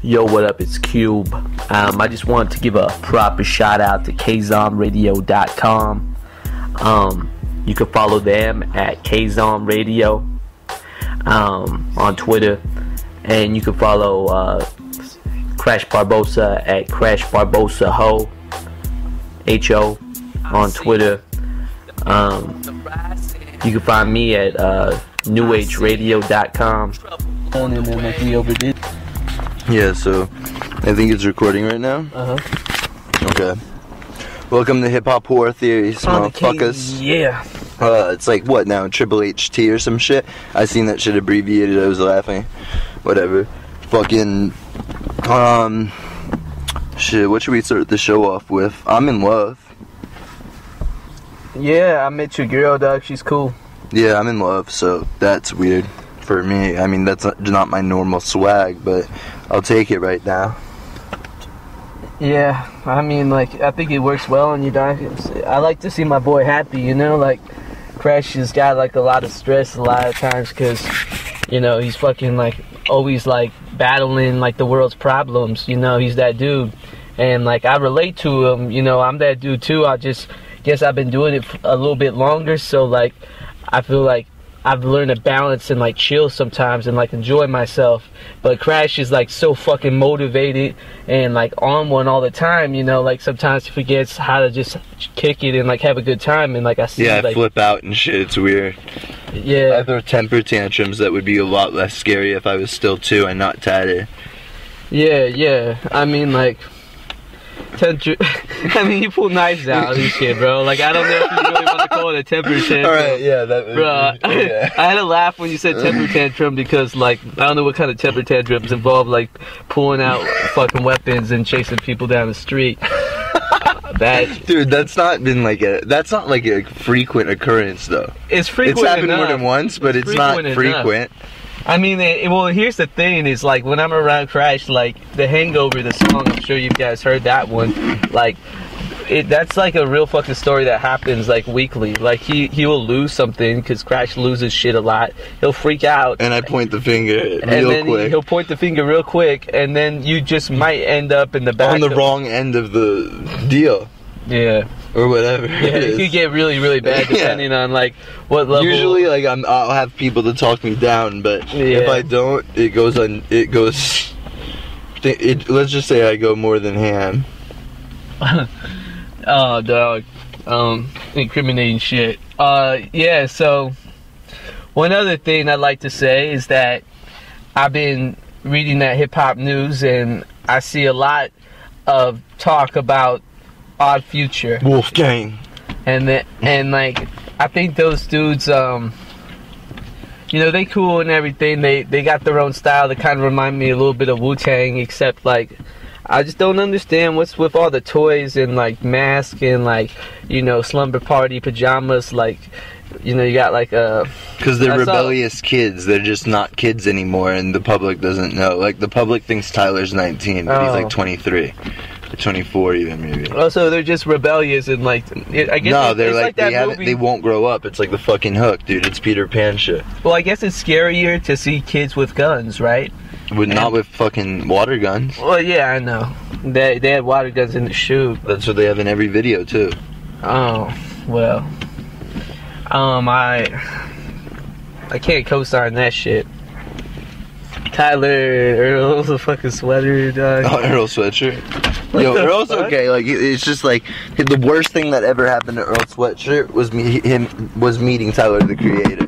Yo, what up? It's Cube. I just wanted to give a proper shout out to kzonradio.com. You can follow them at kzonradio on Twitter, and you can follow Crash Barbosa at Crash Barbosa Ho H-O on Twitter. You can find me at newageradio.com. Yeah, so I think it's recording right now. Okay. Welcome to Hip Hop Horror Theories, motherfuckers. Yeah. It's like what now? Triple HT or some shit? I seen that shit abbreviated. I was laughing. Whatever. Fucking. Shit. What should we start the show off with? I'm in love. Yeah, I met your girl, dog. She's cool. Yeah, I'm in love. So that's weird for me. I mean, that's not my normal swag, but I'll take it right now. Yeah, I mean, like, I think it works well on you, dog. I like to see my boy happy, you know? Like, Crash has got, like, a lot of stress a lot of times because, you know, he's fucking, like, always, like, battling, like, the world's problems, you know? He's that dude. And, like, I relate to him, you know? I'm that dude, too. I just guess I've been doing it a little bit longer, so, like, I feel like I've learned to balance and like chill sometimes and like enjoy myself. But Crash is like so fucking motivated and like on one all the time, you know, like sometimes he forgets how to just kick it and like have a good time. And like I see, yeah, like, I flip out and shit. It's weird. Yeah, I throw temper tantrums that would be a lot less scary if I was still 2 and not tatted. Yeah. I mean, like, I mean, you pull knives out and shit, bro. Like, I don't know if you really want to call it a temper tantrum. Alright, yeah, that was... Bro, yeah. I had to laugh when you said temper tantrum because, like, I don't know what kind of temper tantrums involve, like, pulling out fucking weapons and chasing people down the street. Dude, that's not like a frequent occurrence, though. It's frequent It's happened enough. more than once, but it's not frequent. I mean, well, here's the thing, is like, when I'm around Crash, like, The Hangover, the song, I'm sure you guys heard that one, like, that's like a real fucking story that happens, like, weekly. Like, he will lose something, because Crash loses shit a lot, he'll freak out. And I point the finger real quick. He'll point the finger real quick, and then you just might end up in the back. On the wrong end of the deal. Yeah. Or whatever. Yeah, it could get really, really bad depending on like what level. Usually, like I'll have people to talk me down, but if I don't, it goes. Let's just say I go more than ham. Oh, dog. Incriminating shit. Yeah. So one other thing I'd like to say is that I've been reading that hip hop news, and I see a lot of talk about Odd Future, Wolfgang, and like I think those dudes, you know, they cool and everything. They got their own style. They kind of remind me a little bit of Wu-Tang, except like I just don't understand what's with all the toys and like masks and like, you know, slumber party pajamas. Like, you know, you got like a because they're rebellious kids. They're just not kids anymore, and the public doesn't know. Like the public thinks Tyler's 19, but he's like 23. 24 even maybe. Also, they're just rebellious and like I guess no, they're like movie. they won't grow up. It's like the fucking Hook, dude. It's Peter Pan shit. Well, I guess it's scarier to see kids with guns, right? Not with fucking water guns. Well, yeah, I know. They had water guns in the shoot. That's what they have in every video too. Oh well. I can't co-sign that shit. Tyler Earl's a fucking sweater, dog. Oh, Earl sweatshirt. Yo, Earl's okay. Like it's just like the worst thing that ever happened to Earl Sweatshirt was meeting Tyler the Creator.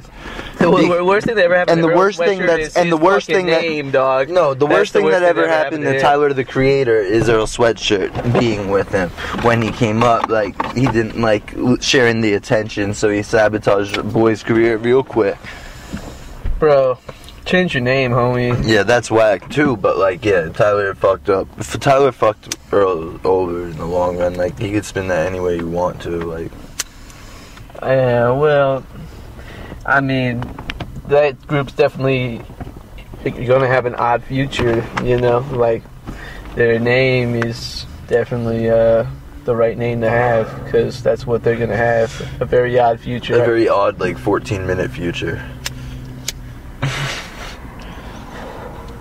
The worst thing that ever happened. And the worst thing that ever happened to Tyler the Creator is Earl Sweatshirt being with him when he came up. Like he didn't like sharing the attention, so he sabotaged the boy's career real quick. Bro. Change your name, homie. Yeah, that's whack too, but like, yeah, Tyler fucked up. If Tyler fucked Earl over in the long run, like, he could spin that any way you want to, like. Yeah, well, I mean, that group's definitely gonna have an odd future, you know? Like, their name is definitely, the right name to have, because that's what they're gonna have, a very odd future. A very odd, like, 14-minute future.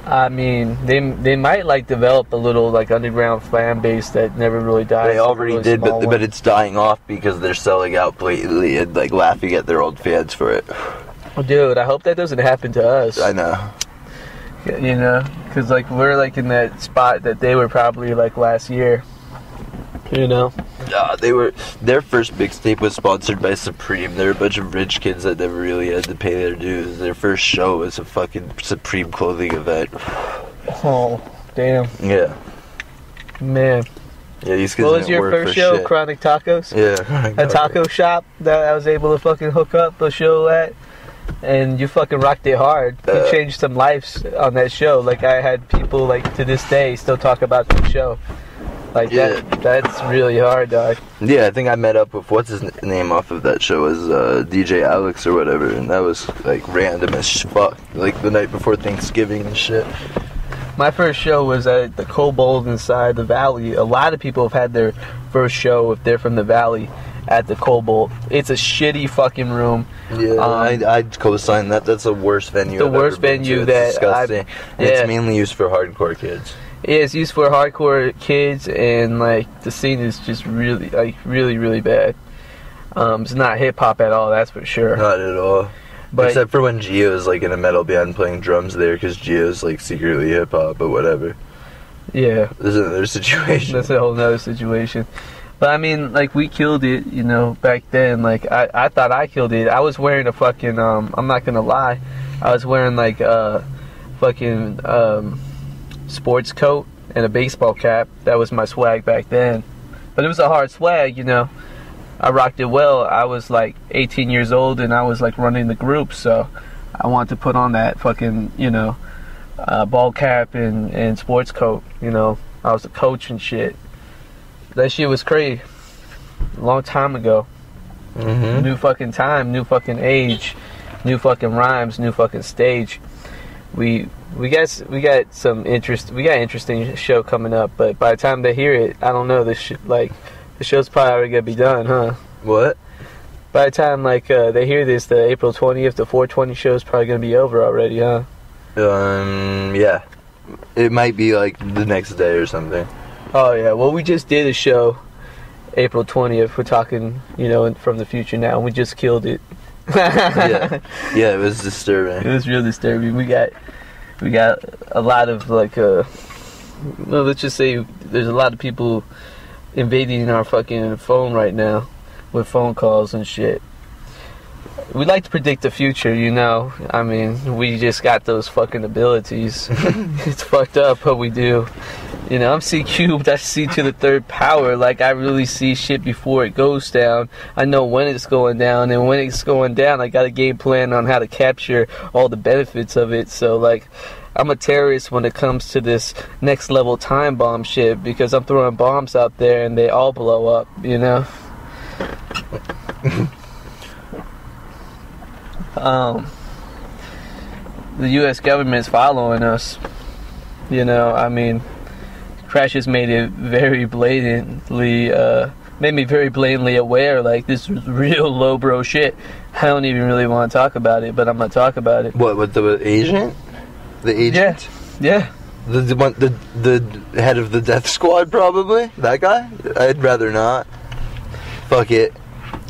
I mean, they might like develop a little like underground fan base that never really died. They already really did, but it's dying off because they're selling out blatantly and like laughing at their old fans for it. Well, dude, I hope that doesn't happen to us. I know. You know, because like we're like in that spot that they were probably like last year. You know. Their first mixtape was sponsored by Supreme. They're a bunch of rich kids that never really had to pay their dues. Their first show was a fucking Supreme clothing event. Oh, damn. Yeah. Man. Yeah, these kids. What was your first show? Shit. Chronic Tacos? Yeah. A taco shop that I was able to fucking hook up a show at. And you fucking rocked it hard. You changed some lives on that show. Like, I had people, like, to this day still talk about the show. Like, yeah. That's really hard, dog. Yeah, I think I met up with, what's his name off of that show, was DJ Alex or whatever, and that was, like, random as fuck. Like, the night before Thanksgiving and shit. My first show was at the Cobalt inside the Valley. A lot of people have had their first show, if they're from the Valley, at the Cobalt. It's a shitty fucking room. Yeah, I'd co-sign that. That's the worst venue. The worst venue that disgusting. It's mainly used for hardcore kids. Yeah, it's used for hardcore kids, and like the scene is just really, like, really bad. It's not hip hop at all, that's for sure. Not at all. But except for when Gio's like in a metal band playing drums there, because Gio's like secretly hip hop, but whatever. Yeah, there's another situation. That's a whole nother situation. But I mean, like, we killed it, you know, back then. Like, I thought I killed it. I was wearing a fucking, I'm not gonna lie, I was wearing like a fucking sports coat and a baseball cap. That was my swag back then. But it was a hard swag, you know. I rocked it well. I was like 18 years old and I was like running the group, so I wanted to put on that fucking, you know, ball cap and sports coat, you know. I was a coach and shit. That shit was crazy. A long time ago. Mm-hmm. New fucking time, new fucking age, new fucking rhymes, new fucking stage. We got some interest. We got an interesting show coming up, but by the time they hear it, I don't know. The show's probably already gonna be done, huh? What? By the time they hear this, the April 20th, the 420 show's probably gonna be over already, huh? Yeah. It might be like the next day or something. Oh yeah. Well, we just did a show, April 20th. We're talking, you know, from the future now. And we just killed it. Yeah, it was disturbing. It was real disturbing. We got a lot of like well, let's just say there's a lot of people invading our fucking phone right now with phone calls and shit. We like to predict the future, you know. I mean, we just got those fucking abilities. It's fucked up, but we do. You know, I'm C cubed. I see to the third power. Like, I really see shit before it goes down. I know when it's going down, and when it's going down, I got a game plan on how to capture all the benefits of it. So, like, I'm a terrorist when it comes to this next level time bomb shit, because I'm throwing bombs out there and they all blow up, you know? The U.S. government's following us. You know, I mean, Crash has made it very blatantly, made me very blatantly aware, like, this is real low bro shit. I don't even really want to talk about it, but I'm gonna talk about it. What, with the agent? The agent? Yeah. The head of the death squad, probably? That guy? I'd rather not. Fuck it.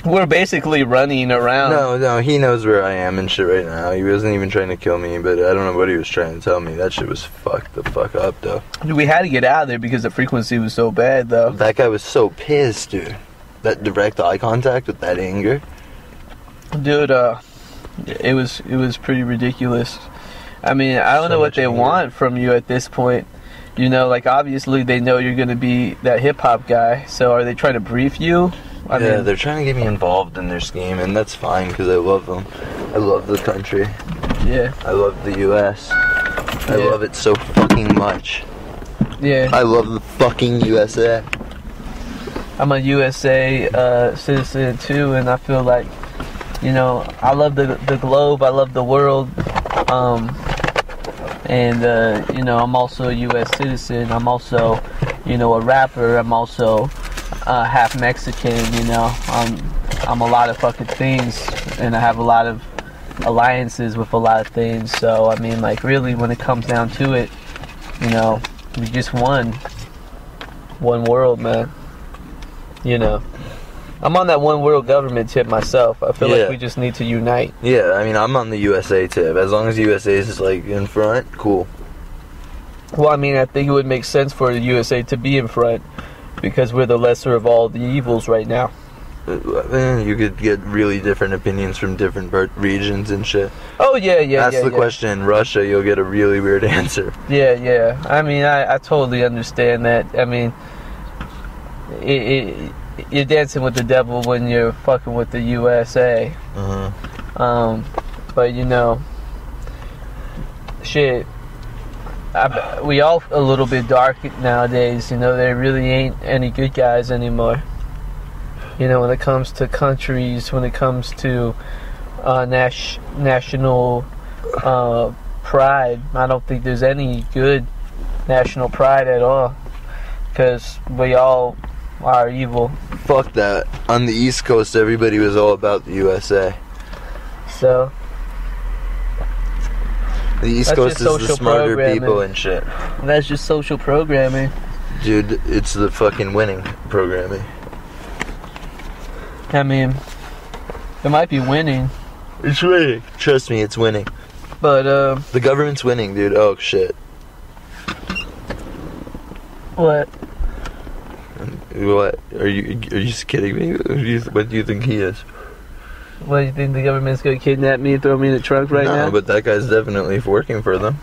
We're basically running around. No, he knows where I am and shit right now. He wasn't even trying to kill me, but I don't know what he was trying to tell me. That shit was fucked the fuck up, though. We had to get out of there because the frequency was so bad, though. That guy was so pissed, dude. That direct eye contact with that anger. Dude, it was pretty ridiculous. I mean, I don't know what they want from you at this point. You know, like, obviously they know you're going to be that hip-hop guy, so are they trying to brief you? I mean, they're trying to get me involved in their scheme, and that's fine, because I love them. I love the country. Yeah. I love the U.S. I love it so fucking much. Yeah. I love the fucking USA. I'm a USA citizen, too, and I feel like, you know, I love the globe, I love the world, and, you know, I'm also a U.S. citizen. I'm also, you know, a rapper. I'm also half Mexican, you know. I'm a lot of fucking things, and I have a lot of alliances with a lot of things. So I mean, like, really, when it comes down to it, you know, we just one world, man. You know, I'm on that one world government tip myself. I feel like we just need to unite. Yeah, I mean, I'm on the USA tip. As long as USA is like in front, cool. Well, I mean, I think it would make sense for the USA to be in front because we're the lesser of all the evils right now. You could get really different opinions from different regions and shit. Oh, yeah. Ask the question in Russia, you'll get a really weird answer. Yeah. I mean, I totally understand that. I mean, you're dancing with the devil when you're fucking with the USA. But, you know, shit. We all a little bit dark nowadays. You know, there really ain't any good guys anymore. You know, when it comes to countries, when it comes to national pride, I don't think there's any good national pride at all. Because we all are evil. Fuck that. On the East Coast, everybody was all about the USA. So... The East Coast is the smarter people and shit. That's just social programming. Dude, it's the fucking winning programming. I mean, it might be winning. It's winning. Trust me, it's winning. But, the government's winning, dude. Oh, shit. What? What? Are you just kidding me? What do you think he is? What, do you think the government's gonna kidnap me and throw me in the trunk right now? No, but that guy's definitely working for them.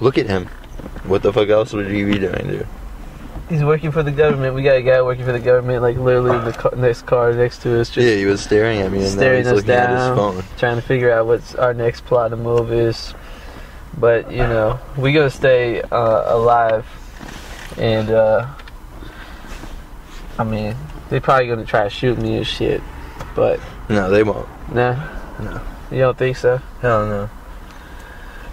Look at him. What the fuck else would he be doing, dude? He's working for the government. We got a guy working for the government, like, literally in the next car next to us. Just he was staring at me and staring now he's us looking down, at his phone. trying to figure out what our next plot of move is. But, you know, we gotta stay alive. And, I mean, they're probably gonna try to shoot me and shit. But no, they won't. Nah? No. You don't think so? Hell no.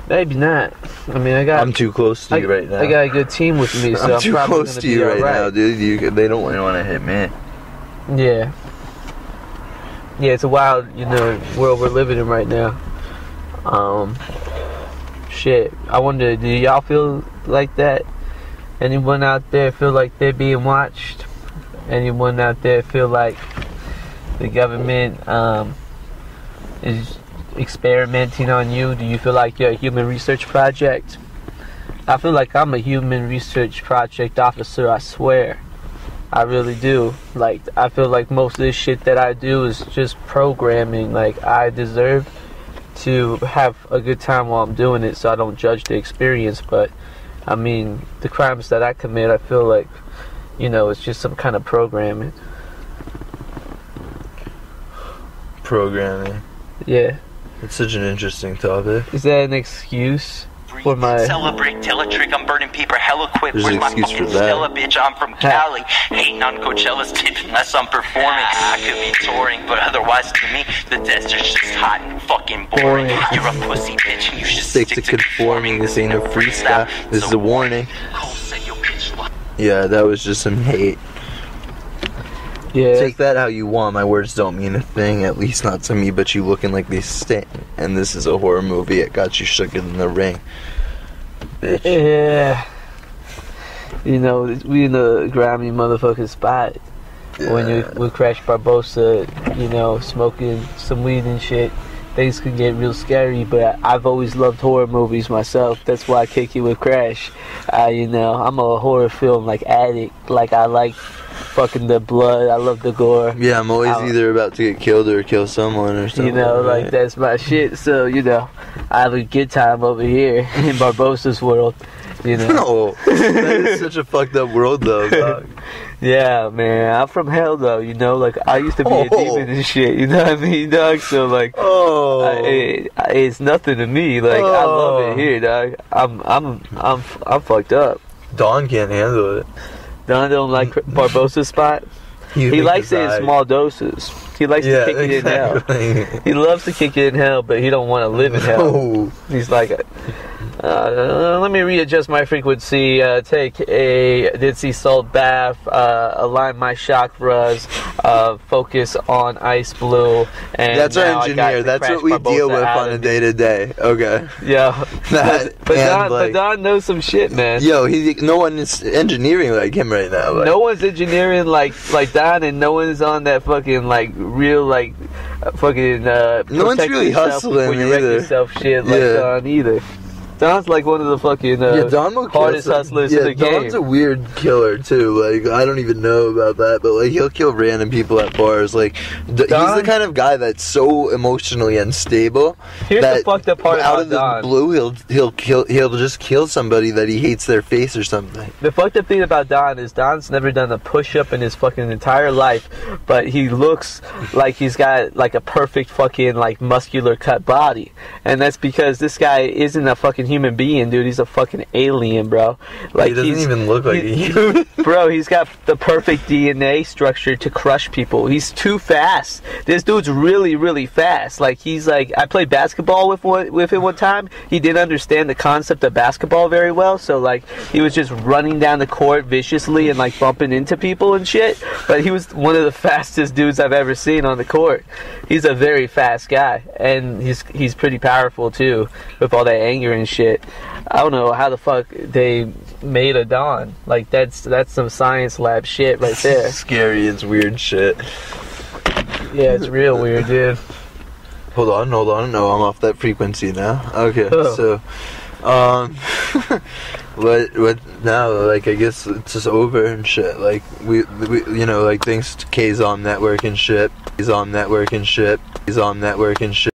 Maybe not. I mean, I'm too close to you right now. I got a good team with me, so I'm too probably close to you right now, dude. They don't want to hit me. Yeah. Yeah, it's a wild, you know, world we're living in right now. Shit. I wonder, do y'all feel like that? Anyone out there feel like they're being watched? Anyone out there feel like the government is experimenting on you? Do you feel like you're a human research project? I feel like I'm a human research project officer, I swear. I really do. Like, I feel like most of this shit that I do is just programming. Like, I deserve to have a good time while I'm doing it, so I don't judge the experience. But, I mean, the crimes that I commit, I feel like, you know, it's just some kind of programming. Programming. Yeah. It's such an interesting topic. Is that an excuse for my... Celebrate, tell a trick, I'm burning paper, hella quick. There's Where's an my excuse fucking for that. Stella, bitch? I'm from Cali. Hating on Coachella's tip unless I'm performing. I could be touring, but otherwise to me, the desert's just hot and fucking boring. You're a pussy bitch and you should Stick to conforming. This ain't a freestyle. This is a warning. Yeah, that was just some hate. Yeah. Take that how you want. My words don't mean a thing, at least not to me, but you looking like they stink. And this is a horror movie. It got you shook in the ring. Bitch. Yeah. You know, we in the grimy motherfucking spot. Yeah. When you're with Crash Barbosa, you know, smoking some weed and shit, things can get real scary, but I've always loved horror movies myself. That's why I kick it with Crash. You know, I'm a horror film, like, addict. Like, I like fucking the blood. I love the gore. Yeah, I'm always either about to get killed or kill someone or something. You know, like, that's my shit. So, you know, I have a good time over here in Barbosa's world. You know? No, that is such a fucked up world, though, dog. Yeah, man, I'm from hell, though, you know, like, I used to be a demon and shit, you know what I mean, dog, so, like, it's nothing to me, like, I love it here, dog, I'm fucked up. Don can't handle it. Don don't like Barbosa's spot? He likes it in small doses. He likes to kick it in hell. He loves to kick it in hell, but he don't want to live in hell. He's like, Let me readjust my frequency, take a dead sea salt bath, align my chakras, focus on ice blue, and that's our engineer. That's what we deal with on a day-to-day. Okay. Yeah. But Don knows some shit, man. Yo, no one is engineering like him right now. Like. No one's engineering like Don, and no one's on that fucking, like, real, like, fucking, no one's really hustling when you wreck either. yourself shit like Don either. Don's like one of the fucking hardest hustlers in the game. Don's a weird killer too. Like, I don't even know about that, but like, he'll kill random people at bars. Like, he's the kind of guy that's so emotionally unstable. Here's the fucked up part out about of the Don. blue, he'll just kill somebody that he hates their face or something. The fucked up thing about Don is Don's never done a push-up in his fucking entire life, but he looks like he's got like a perfect fucking like muscular cut body, and that's because this guy isn't a fucking human being, dude. He's a fucking alien, bro. Like, he doesn't even look like a human. Bro, he's got the perfect DNA structure to crush people. He's too fast. This dude's really, really fast. Like, he's like, I played basketball with him one time. He didn't understand the concept of basketball very well, so like, he was just running down the court viciously and like bumping into people and shit. But he was one of the fastest dudes I've ever seen on the court. He's a very fast guy, and he's pretty powerful too, with all that anger and shit. I don't know how the fuck they made a Don. Like, that's some science lab shit right there. Scary, it's weird shit. Yeah, it's real weird, dude. Hold on. No, I'm off that frequency now. Okay, so, what now? Like, I guess it's just over and shit. Like, we you know, like, thanks to K's on network and shit.